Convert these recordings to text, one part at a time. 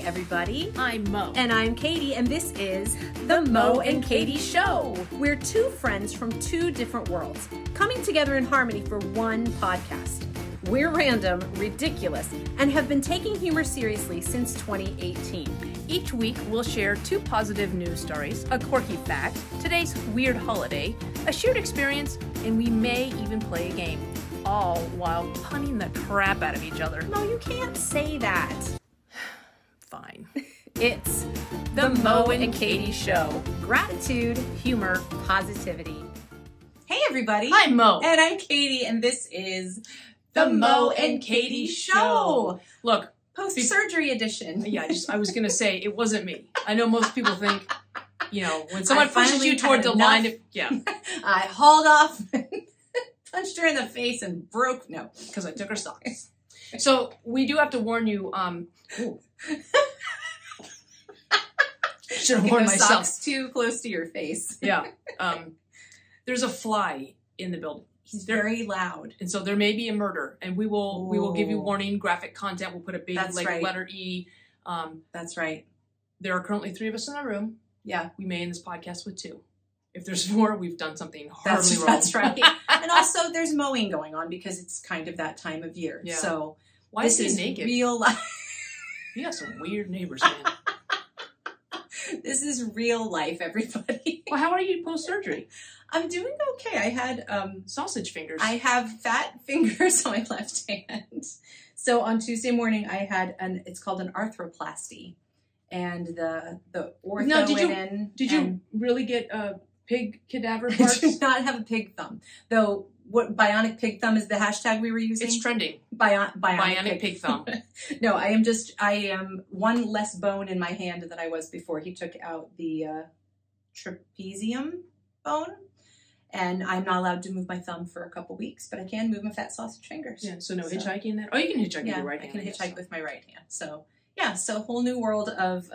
everybody. I'm Mo. And I'm Katie, and this is The Mo and Katie Show. We're two friends from two different worlds, coming together in harmony for one podcast. We're random, ridiculous, and have been taking humor seriously since 2018. Each week, we'll share two positive news stories, a quirky fact, today's weird holiday, a shared experience, and we may even play a game, all while punning the crap out of each other. No, you can't say that. Fine. It's The Mo and Katie Show. Gratitude, humor, positivity. Hey, everybody. I'm Mo. And I'm Katie, and this is The Mo and Katie Show. Look. Post-surgery edition. Yeah, I was going to say, it wasn't me. I know most people think, when someone pushes you toward the line of, I hauled off, punched her in the face and broke, no, because I took her socks. So we do have to warn you, should have warned myself. Socks too close to your face. Yeah. There's a fly in the building. He's very loud. And so there may be a murder, and we will give you warning, graphic content. We'll put a big letter E. That's right. There are currently 3 of us in the room. Yeah. We may end this podcast with 2. If there's 4, we've done something horribly wrong. That's right. And also there's mowing going on because it's kind of that time of year. Yeah. So why is he naked? Real life. You got some weird neighbors, man. This is real life, everybody. Well, how are you post-surgery? I'm doing okay. I had sausage fingers. I have fat fingers on my left hand. So on Tuesday morning, I had it's called an arthroplasty, and the ortho did you really get pig cadaver I parts? do not have a pig thumb, though. What bionic pig thumb is the hashtag we were using? It's trending. Bionic pig thumb. No, I am one less bone in my hand than I was before. He took out the trapezium bone, and I'm not allowed to move my thumb for a couple weeks, but I can move my fat sausage fingers. Yeah, so hitchhiking then? Oh, you can hitchhike with your right hand. I can hitchhike with my right hand. So yeah, so a whole new world of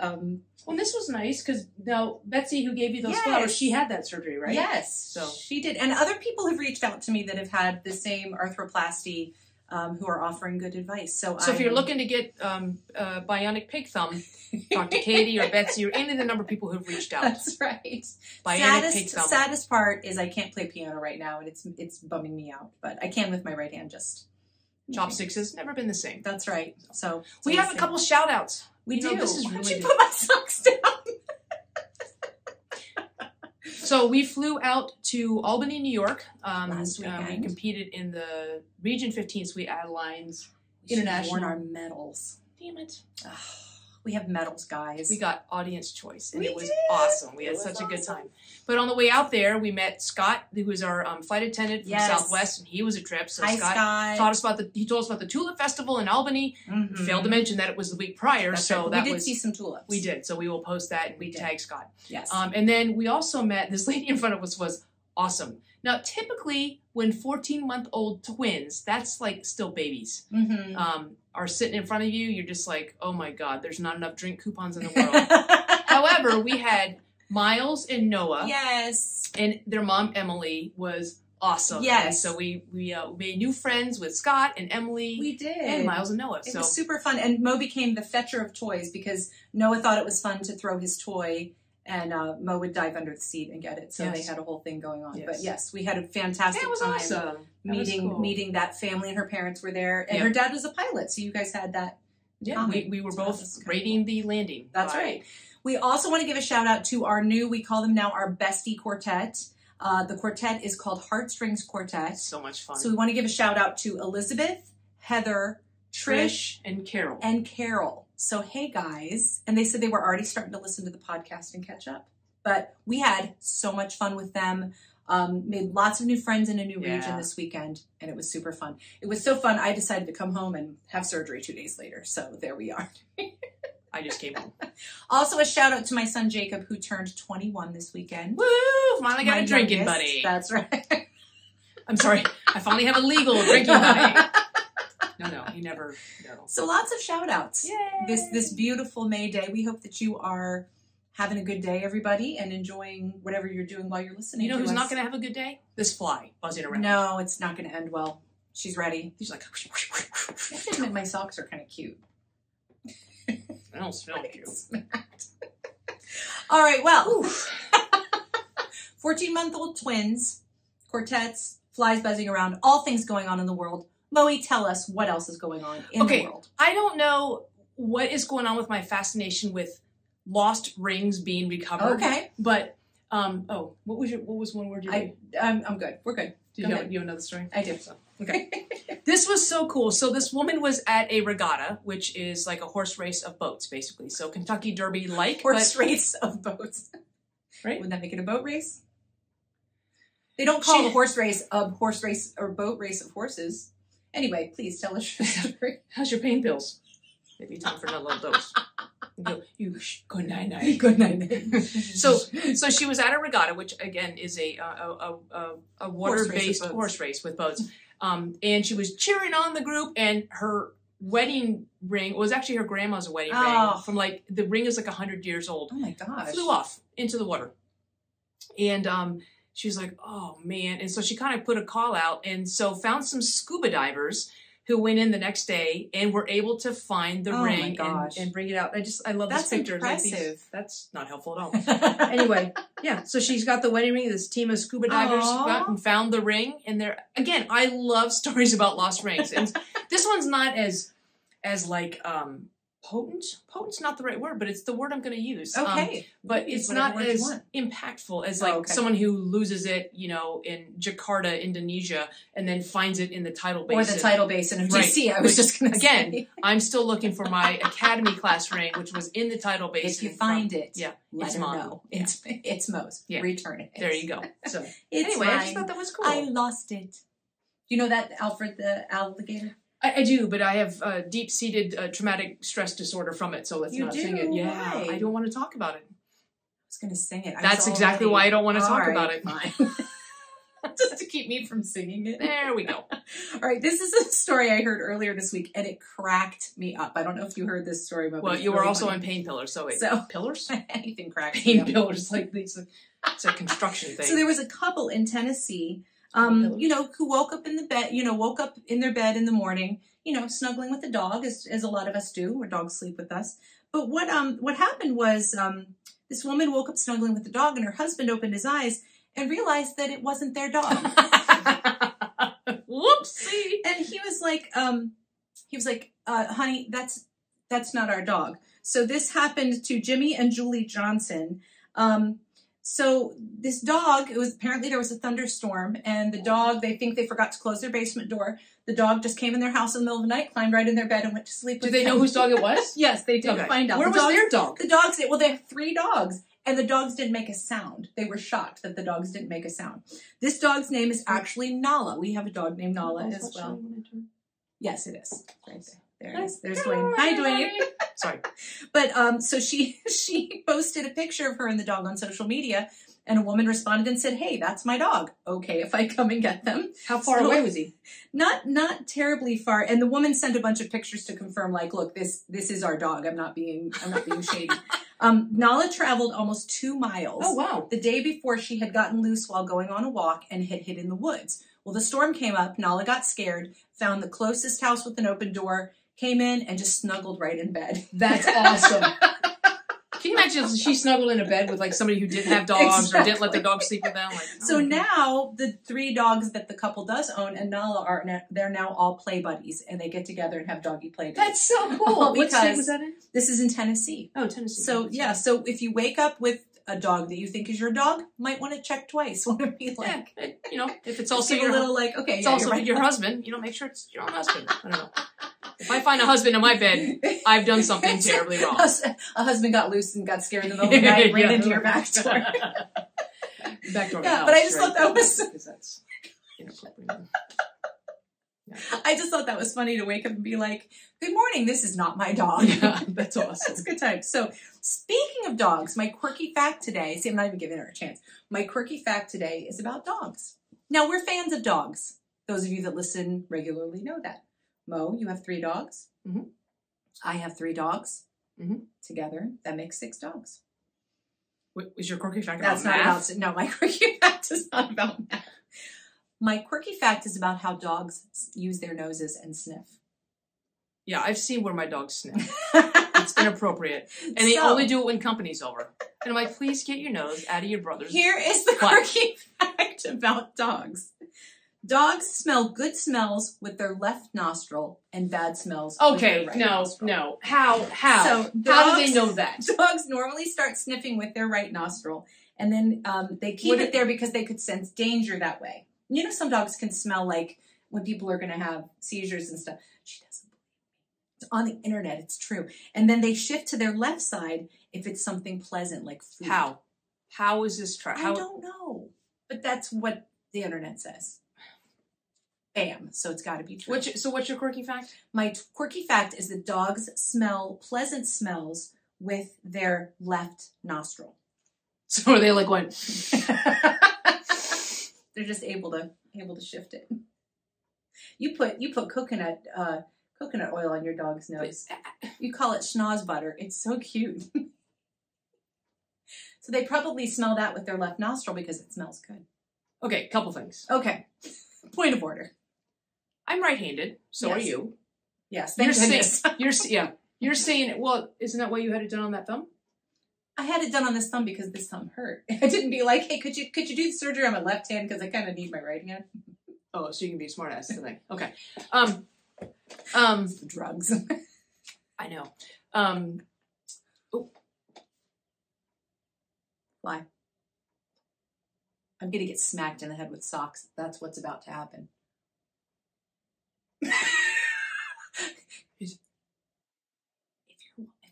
well, this was nice because now Betsy, who gave you those flowers, she had that surgery, right? Yes, so she did. And other people have reached out to me that have had the same arthroplasty who are offering good advice. So if you're looking to get bionic pig thumb, talk to Katie or Betsy or any of the number of people who've reached out. That's right. Pig thumb. Saddest part is I can't play piano right now, and it's bumming me out. But I can with my right hand. Just chopsticks has never been the same. That's right. So we have a couple shout outs. We do. This is Why really don't you put my socks down? So we flew out to Albany, New York. Last weekend. We competed in the Region 15 Sweet Adelines International. We worn our medals. Damn it. We have medals, guys. We got audience choice, and it was awesome. We had such a good time. But on the way out there, we met Scott, who was our flight attendant from Southwest, and he was a trip. So Scott told us about the Tulip Festival in Albany. Mm-hmm. Failed to mention that it was the week prior. That's so right. We did see some tulips. We did. So we will post that, and we tag Scott. Yes. And then we also met this lady in front of us was awesome. Now, typically, when 14-month-old twins, that's like still babies, are sitting in front of you, you're just like, oh my God, there's not enough drink coupons in the world. However, we had Miles and Noah. Yes. And their mom, Emily, was awesome. Yes. And so we made new friends with Scott and Emily. We did. And Miles and Noah. It was super fun. And Mo became the fetcher of toys because Noah thought it was fun to throw his toy, and Mo would dive under the seat and get it. So they had a whole thing going on. Yes. But yes, we had a fantastic time. Awesome. Meeting that family, and her parents were there. And her dad was a pilot, so you guys had that. Yeah, we were both rating the landing. That's right. We also want to give a shout out to our new, we call them now our bestie quartet. The quartet is called Heartstrings Quartet. So much fun. So we want to give a shout out to Elizabeth, Heather, Trish, and Carol. So, hey guys, and they said they were already starting to listen to the podcast and catch up. But we had so much fun with them. Made lots of new friends in a new region this weekend, and it was super fun. It was so fun, I decided to come home and have surgery 2 days later. So there we are. I just came home. Also a shout out to my son Jacob, who turned 21 this weekend. Woo! Finally got a drinking buddy. That's right. I'm sorry. I finally have a legal drinking buddy. No, he never. No. So lots of shout outs. Yay! This beautiful May day. We hope that you are having a good day, everybody, and enjoying whatever you're doing while you're listening. You know who's not going to have a good day? This fly buzzing around. No, it's not going to end well. She's ready. He's like. I have to admit, my socks are kind of cute. Smells you. All right, well, 14-month-old twins, quartets, flies buzzing around, all things going on in the world. Moe, tell us what else is going on in the world. I don't know what is going on with my fascination with lost rings being recovered. Okay. But, what was one word you did? I'm good. We're good. Do you have another story? I do. So, okay. This was so cool. So this woman was at a regatta, which is like a horse race of boats, basically. So Kentucky Derby-like. Race of boats. Right? Wouldn't that make it a boat race? They don't call it a horse race or boat race of horses. Anyway, please tell us your story. How's your pain pills? Maybe time for another little dose. Good night. Good night. So she was at a regatta, which again is a water-based horse race with boats. And she was cheering on the group, and her wedding ring was actually her grandma's wedding ring. From like, the ring is like 100 years old. Oh my gosh. Flew off into the water. And she was like, oh man. And so she kind of put a call out, and so found some scuba divers who went in the next day and were able to find the ring and bring it out. I love this picture. That's impressive. That's not helpful at all. Anyway, yeah. So she's got the wedding ring. This team of scuba divers got and found the ring. And again, I love stories about lost rings. And this one's not as like, potent. Potent's not the right word, but it's the word I'm going to use. Okay. But it's not as impactful as like someone who loses it, in Jakarta, Indonesia, and then finds it in the tidal basin. Or the tidal basin of DC. I was just going to say. Again, I'm still looking for my academy class ring, which was in the tidal basin. If you find it, it's her know. Yeah. It's Mo's. Yeah. Return it. There you go. So anyway, I just thought that was cool. I lost it. You know that Alfred the alligator? I do, but I have deep-seated traumatic stress disorder from it, so let's not sing it. Yeah, right. I don't want to talk about it. I was going to sing it. That's exactly why I don't want to talk about it. Fine. Just to keep me from singing it. There we go. All right, this is a story I heard earlier this week, and it cracked me up. I don't know if you heard this story. But well, you were also in pain pillars, so pillars? Anything cracks pain pillars, like it's a construction thing. So there was a couple in Tennessee who woke up in the bed, woke up in their bed in the morning, snuggling with the dog, as a lot of us do, where dogs sleep with us. But what happened was, this woman woke up snuggling with the dog, and her husband opened his eyes and realized that it wasn't their dog. Whoopsie. And he was like, honey, that's not our dog. So this happened to Jimmy and Julie Johnson. So this dog, apparently there was a thunderstorm, and the dog, they think they forgot to close their basement door. The dog just came in their house in the middle of the night, climbed right in their bed, and went to sleep. Did they know whose dog it was? Yes, they did find out. Where was their dog? The dogs, they have 3 dogs, and the dogs didn't make a sound. They were shocked that the dogs didn't make a sound. This dog's name is actually Nala. We have a dog named Nala as well. Yes, it is. Right there. There it is. There's Dwayne. Hi, Dwayne. Sorry. But so she posted a picture of her and the dog on social media, and a woman responded and said, "Hey, that's my dog. Okay, if I come and get them." How far away was he? Not terribly far. And the woman sent a bunch of pictures to confirm, like, look, this is our dog. I'm not being shady. Nala traveled almost 2 miles. Oh, wow. The day before, she had gotten loose while going on a walk and had hid in the woods. Well, the storm came up. Nala got scared, found the closest house with an open door, came in, and just snuggled right in bed. That's awesome. Can you imagine if she snuggled in a bed with like somebody who didn't have dogs or didn't let their dog sleep with them? Like, so now the 3 dogs that the couple does own and Nala they're now all play buddies, and they get together and have doggy play days. That's so cool. What state was that in? This is in Tennessee. Oh, Tennessee. So yeah, so if you wake up with a dog that you think is your dog, might want to check twice. Want to be like, if it's also your little like, okay, it's also your husband. Make sure it's your own husband. I don't know. If I find a husband in my bed, I've done something terribly wrong. A husband got loose and got scared in the middle of the night and ran into your back door. Back door. Yeah, but I just thought that was because that's inappropriate. Yeah. I just thought that was funny to wake up and be like, "Good morning, this is not my dog." Yeah, that's awesome. That's a good time. So, speaking of dogs, my quirky fact today, see, I'm not even giving her a chance. My quirky fact today is about dogs. Now, we're fans of dogs. Those of you that listen regularly know that. Mo, you have 3 dogs. Mm-hmm. I have 3 dogs. Mm-hmm. Together, that makes 6 dogs. Was your quirky fact That's about math? No, my quirky fact is not about math. My quirky fact is about how dogs use their noses and sniff. Yeah, I've seen where my dogs sniff. It's inappropriate. And they only do it when company's over. And I'm like, please get your nose out of your brother's. Here is the quirky fact about dogs. Dogs smell good smells with their left nostril and bad smells with their right nostril. No. How? So how do they know that? Dogs normally start sniffing with their right nostril, and then they keep it there because they could sense danger that way. You know, some dogs can smell like when people are going to have seizures and stuff. She doesn't believe me. It's on the internet. It's true. And then they shift to their left side if it's something pleasant like food. How? How is this true? I don't know. But that's what the internet says. Bam. So it's got to be true. So what's your quirky fact? My quirky fact is that dogs smell pleasant smells with their left nostril. So are they like going? They're just able to shift it. You put coconut oil on your dog's nose. You call it schnoz butter. It's so cute. So they probably smell that with their left nostril because it smells good. Okay, couple things. Okay. Point of order. I'm right-handed. So are you. Yes. Thank goodness. You're saying, well, isn't that why you had it done on that thumb? I had it done on this thumb because this thumb hurt. I didn't be like, hey, could you do the surgery on my left hand because I kind of need my right hand. Oh, so you can be a smart ass tonight. Okay. Drugs. I know. Why? I'm gonna get smacked in the head with socks. That's what's about to happen. If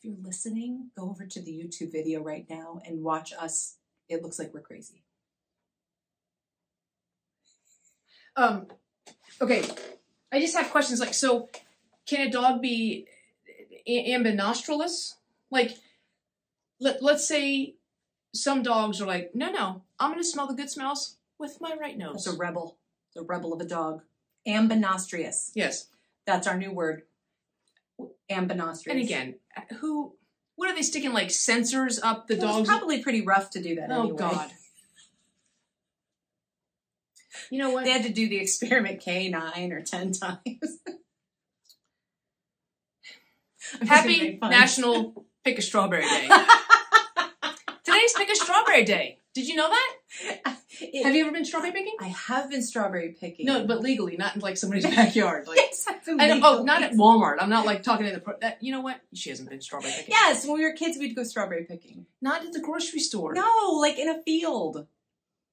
you're listening, go over to the YouTube video right now and watch us. It looks like we're crazy. Okay. I just have questions like, so can a dog be ambinostrilless? Like, let's say some dogs are like, no, I'm going to smell the good smells with my right nose. That's a rebel. The rebel of a dog. Ambinostrious. Yes. That's our new word. Ambinostrious. And again, what are they sticking like sensors up the dogs? It's probably pretty rough to do that anyway. Oh, God. You know what? They had to do the experiment K 9 or 10 times. Happy National Pick a Strawberry Day. Today's Pick a Strawberry Day. Did you know that? Have you ever been strawberry picking? I have been strawberry picking. No, but legally, not in like somebody's backyard. Like, yes, I've been not at Walmart. I'm not like talking to you know what? She hasn't been strawberry picking. Yes, when we were kids, we'd go strawberry picking. Not at the grocery store. No, like in a field.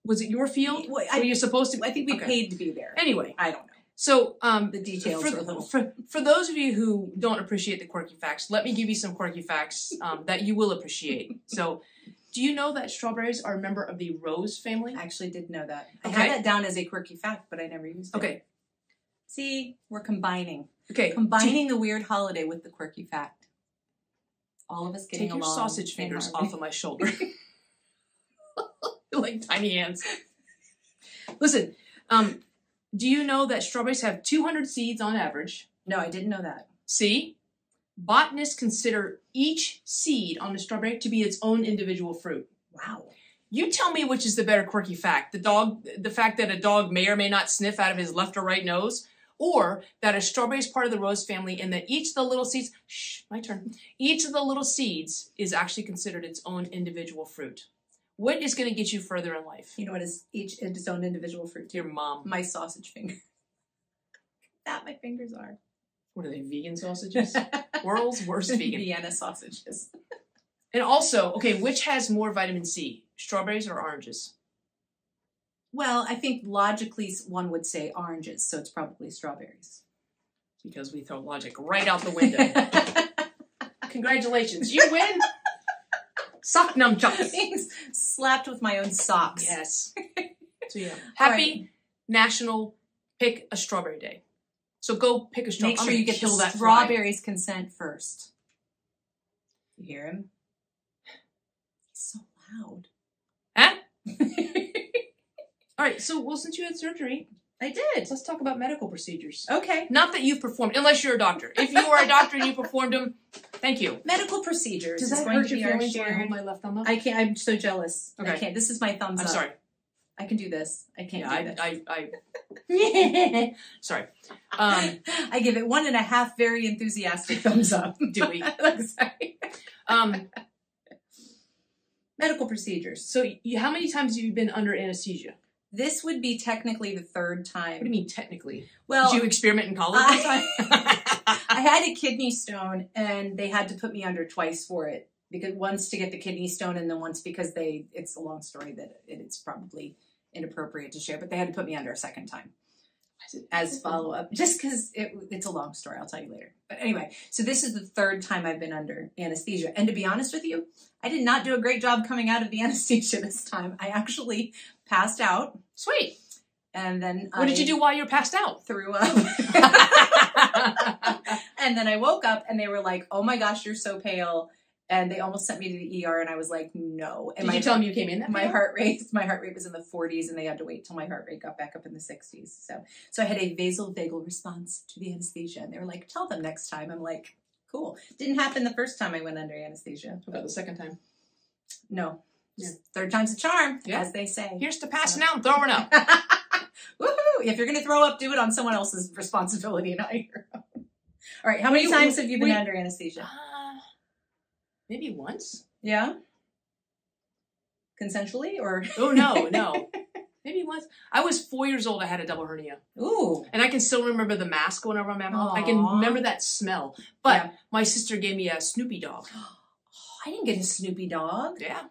Was it your field? Were you supposed to? I think we paid to be there. Anyway, I don't know. So the details are a little. For those of you who don't appreciate the quirky facts, let me give you some quirky facts that you will appreciate. So, do you know that strawberries are a member of the rose family? I actually did know that. I had that down as a quirky fact, but I never used it. Okay. See, we're combining. Okay. Combining the weird holiday with the quirky fact. All of us getting along. Take your sausage fingers off of my shoulder. Like tiny hands. Listen, do you know that strawberries have 200 seeds on average? No, I didn't know that. See? Botanists consider each seed on a strawberry to be its own individual fruit. Wow. You tell me which is the better quirky fact. The fact that a dog may or may not sniff out of his left or right nose, or that a strawberry is part of the rose family and that each of the little seeds, my turn. Each of the little seeds is actually considered its own individual fruit. What is going to get you further in life? You know what is each its own individual fruit? Your mom. My sausage finger. That my fingers are. What are they, vegan sausages? World's worst vegan. Vienna sausages. And also, okay, which has more vitamin C? Strawberries or oranges? Well, I think logically one would say oranges, so it's probably strawberries. Because we throw logic right out the window. Congratulations, you win! Sock nunchucks. Thanks. Slapped with my own socks. Yes. So yeah. Happy National Pick a Strawberry Day. So go pick a strawberry. Make sure you get the strawberries consent first. You hear him? He's so loud. Huh? All right. So, well, since you had surgery, I did. Let's talk about medical procedures. Okay. Not that you've performed, unless you're a doctor. If you are a doctor and you performed them, thank you. Medical procedures. Does that hurt your feelings when I hold my left thumb up? I can't. I'm so jealous. Okay. I can't. This is my thumbs up. I'm sorry. I can do this. I can't do this. Sorry. I give it 1.5 very enthusiastic thumbs up. Do we? Sorry. Medical procedures. So how many times have you been under anesthesia? This would be technically the 3rd time. What do you mean technically? Well, did you experiment in college? I had a kidney stone, and they had to put me under twice for it. Because once to get the kidney stone, and then once because it's a long story that it's probably inappropriate to share, but they had to put me under a 2nd time as follow-up, just because it's a long story. I'll tell you later. But anyway, so this is the 3rd time I've been under anesthesia. And to be honest with you, I did not do a great job coming out of the anesthesia this time. I actually passed out. Sweet. And then what did you do while you were passed out? Threw up. And then I woke up, and they were like, "Oh my gosh, you're so pale." And they almost sent me to the ER, and I was like, no. And did you tell them you came in that my heart rate was in the 40s, and they had to wait till my heart rate got back up in the 60s. So I had a vasovagal response to the anesthesia, and they were like, tell them next time. I'm like, cool. Didn't happen the first time I went under anesthesia. What about the 2nd time? No. Yeah. 3rd time's a charm, yeah. As they say. Here's to passing out and throwing up. Woohoo! If you're going to throw up, do it on someone else's responsibility, not your own. All right, how many times have you been under anesthesia? Maybe once. Yeah? Consensually or? Oh, no. Maybe once. I was 4 years old. I had a double hernia. Ooh. And I can still remember the mask going over my mouth. I can remember that smell. But my sister gave me a Snoopy dog. Oh, I didn't get a Snoopy dog. Yeah.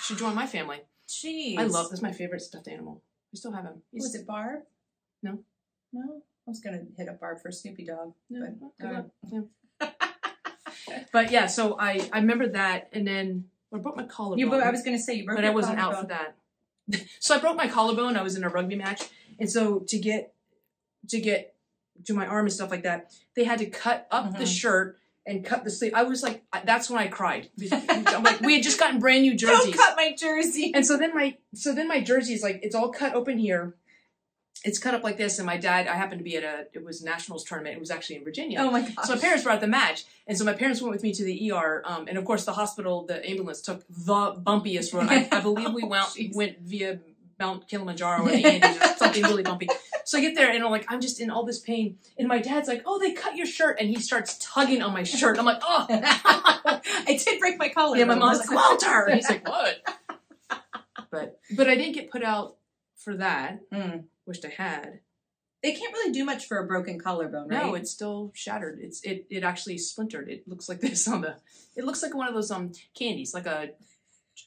She joined my family. Jeez. That's my favorite stuffed animal. We still have him. Was it Barb? No. No? I was going to hit up Barb for a Snoopy dog. No. But yeah, so I remember that, and then I broke my collarbone. I was going to say you broke. But I wasn't out for that. So I broke my collarbone. I was in a rugby match, and so to get to my arm and stuff like that, they had to cut up the shirt and cut the sleeve. I was like, that's when I cried. I'm like, we had just gotten brand new jerseys. Don't cut my jersey. And so then my jersey is like, it's all cut open here. It's cut up like this, and my dad, I happened to be at it was Nationals tournament. It was actually in Virginia. Oh my gosh. So my parents were at the match, and so my parents went with me to the ER, and of course the hospital, the ambulance took the bumpiest road. I believe we went via Mount Kilimanjaro or the Andes or something really bumpy. So I get there, and I'm like, I'm just in all this pain, and my dad's like, oh, they cut your shirt, and he starts tugging on my shirt. I'm like, oh. I did break my collar. Yeah, my mom's like, Walter! And he's like, what? But I didn't get put out for that. Wished I had. They can't really do much for a broken collarbone, right? No, it's still shattered. It actually splintered. It looks like this it looks like one of those candies, like a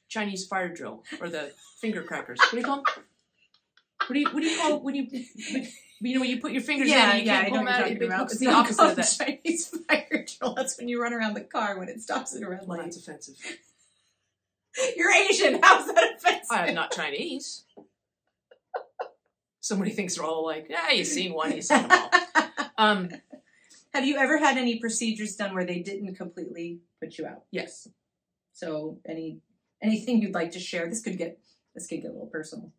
Chinese fire drill or the finger crackers. What do you call them? What do you call when you put your fingers in and you can't pull them out? It's the opposite of that. Chinese fire drill. That's when you run around the car when it stops at a red light. Well, that's offensive. You're Asian. How's that offensive? I'm not Chinese. Somebody thinks they're all alike. Yeah, you've seen one, you've seen them all. Have you ever had any procedures done where they didn't completely put you out? Yes. So anything you'd like to share? This could get a little personal.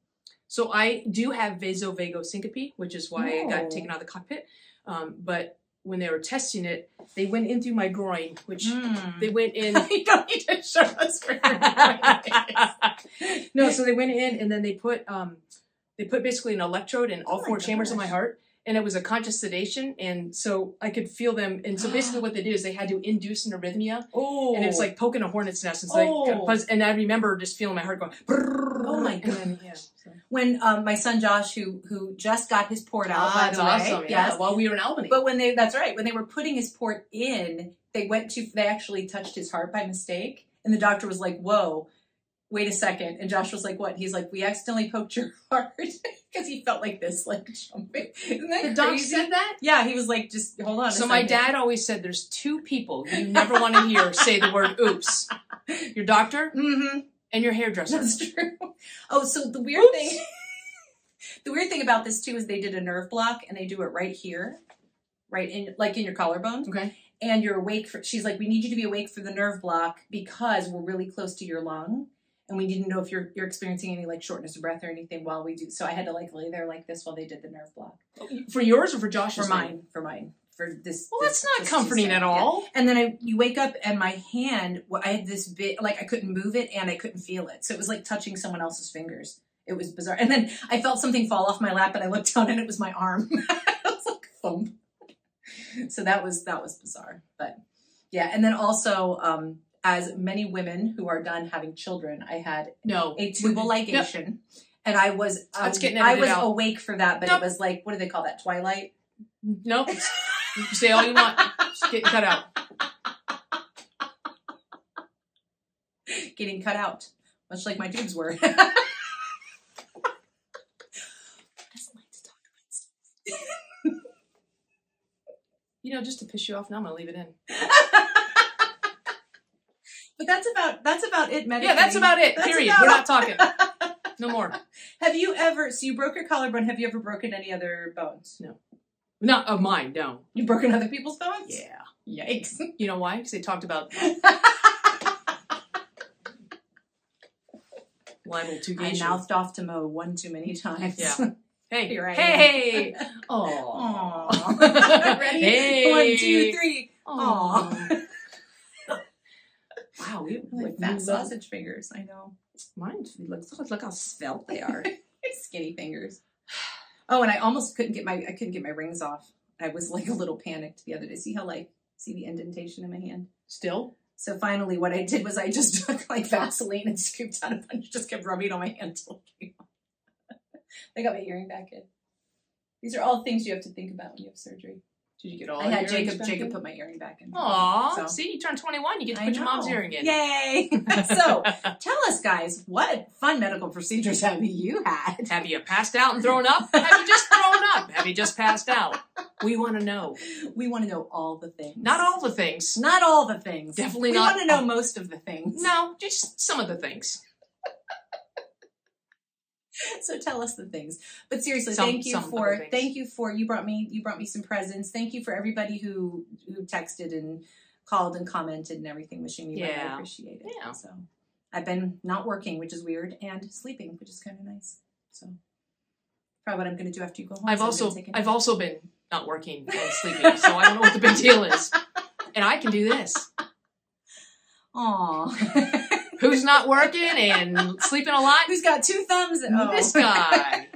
So I do have vasovagal syncope, which is why I got taken out of the cockpit. But when they were testing it, they went in through my groin, which they went in. You don't need to show us where your groin is. No, so they went in and then they put basically an electrode in all four chambers of my heart, and it was a conscious sedation, and so I could feel them. And so basically what they did is they had to induce an arrhythmia, and it's like poking a hornet's nest. And, and I remember just feeling my heart going, oh my God. Then, When my son Josh, who just got his port out, by the way, awesome. Yes, while we were in Albany. But when they were putting his port in, they actually touched his heart by mistake, and the doctor was like, whoa. Wait a second. And Josh was like, what? He's like, we accidentally poked your heart because he felt like this, like jumping. Isn't that the crazy? doc said that? Yeah, he was like, just hold on. So my dad always said there's two people you never want to hear say the word oops. Your doctor and your hairdresser. That's true. Oh, so the weird thing about this too is they did a nerve block and they do it right here, right in your collarbone. Okay. And you're awake she's like, we need you to be awake for the nerve block because we're really close to your lung. And we didn't know if you're experiencing any like shortness of breath or anything while we do. So I had to like lay there like this while they did the nerve block. For yours or for Josh's? For mine. For this. Well, that's not comforting at all. Yeah. And then you wake up and my hand, I had this bit, like I couldn't move it and I couldn't feel it. So it was like touching someone else's fingers. It was bizarre. And then I felt something fall off my lap and I looked down and it was my arm. It was like thump. So that was bizarre. But yeah. And then also, as many women who are done having children, I had a tubal ligation. Yep. And I was awake for that, but it was like, what do they call that? Twilight? Nope. You can say all you want. Just getting cut out. Getting cut out. Much like my tubes were. You know, just to piss you off, now I'm gonna leave it in. But that's about it medically. Yeah, that's about it. Period. We're not talking. No more. Have you ever, so you broke your collarbone, have you ever broken any other bones? No. Not of mine, no. You've broken other people's bones? Yeah. Yikes. You know why? Because they talked about libel to I mouthed off to Mo one too many times. Yeah. Hey. Here I am. Hey. Aww. Ready? Hey. 1, 2, 3. Aww. Wow, we like fat sausage fingers. I know. Mine look how svelte they are. Skinny fingers. Oh, and I almost couldn't get my rings off. I was like a little panicked the other day. See the indentation in my hand? Still? So finally what I did was I just took like Vaseline and scooped out a bunch, just kept rubbing it on my hand until it came off. I got my earring back in. These are all things you have to think about when you have surgery. Did you get all? I had Jacob put my earring back in. Aww. So. See, you turned 21. You get to put your mom's earring in. Yay! So, tell us, guys, what fun medical procedures have you had? Have you passed out and thrown up? Have you just thrown up? Have you just passed out? We want to know. We want to know all the things. Not all the things. Not all the things. Definitely not. We want to know most of the things. No, just some of the things. So tell us the things. But seriously, thank you for you brought me some presents. Thank you for everybody who texted and called and commented and everything, wishing me well. I appreciate it. Yeah. So I've been not working, which is weird, and sleeping, which is kind of nice. So probably what I'm going to do after you go home. I've also been not working and sleeping, so I don't know what the big deal is. And I can do this. Aww. Who's not working and sleeping a lot? Who's got 2 thumbs? This guy.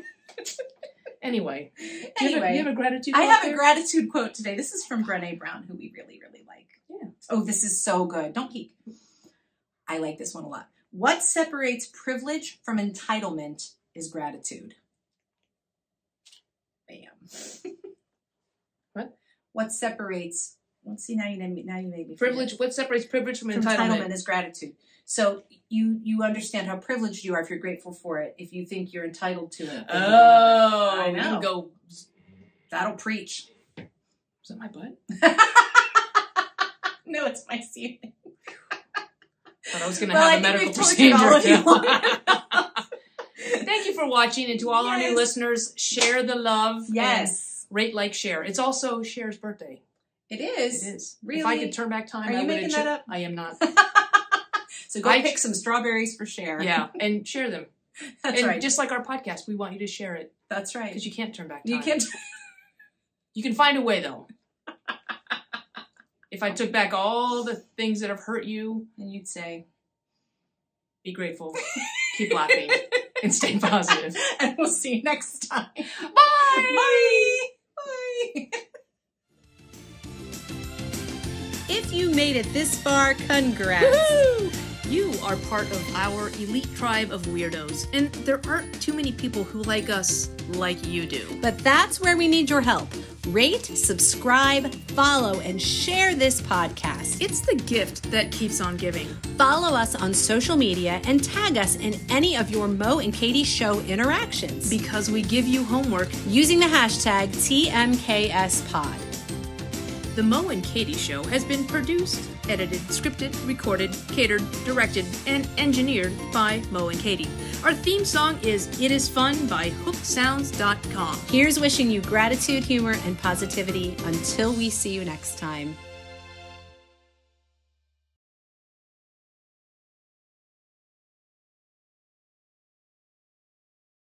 Anyway, you have a gratitude quote? I have a gratitude quote today. This is from Brené Brown, who we really, really like. Yeah. Oh, this is so good. Don't peek. I like this one a lot. What separates privilege from entitlement is gratitude. Bam. What? What separates... Let's see, now you made me privilege. What separates privilege from entitlement? Entitlement is gratitude. So you understand how privileged you are if you're grateful for it. If you think you're entitled to it. Oh, I know. Go. That'll preach. Is that my butt? No, it's my ceiling. Thought I was going to have a medical procedure. Thank you for watching, and to all our new listeners, share the love. Yes. Rate, like, share. It's also Cher's birthday. It is. It is. Really? If I could turn back time, Are you making that up? I am not. So go pick some strawberries for Cher. Yeah, and share them. That's right. Just like our podcast, we want you to share it. That's right. Because you can't turn back time. You can't. You can find a way, though. If I took back all the things that have hurt you, and you'd say, be grateful, keep laughing, and stay positive. And we'll see you next time. Bye! Bye! Bye! If you made it this far, congrats! Woohoo! You are part of our elite tribe of weirdos, and there aren't too many people who like us like you do. But that's where we need your help. Rate, subscribe, follow, and share this podcast. It's the gift that keeps on giving. Follow us on social media and tag us in any of your Mo and Katie Show interactions. Because we give you homework using the hashtag TMKSPod. The Mo and Katie Show has been produced, edited, scripted, recorded, catered, directed, and engineered by Mo and Katie. Our theme song is It Is Fun by hooksounds.com. Here's wishing you gratitude, humor, and positivity until we see you next time.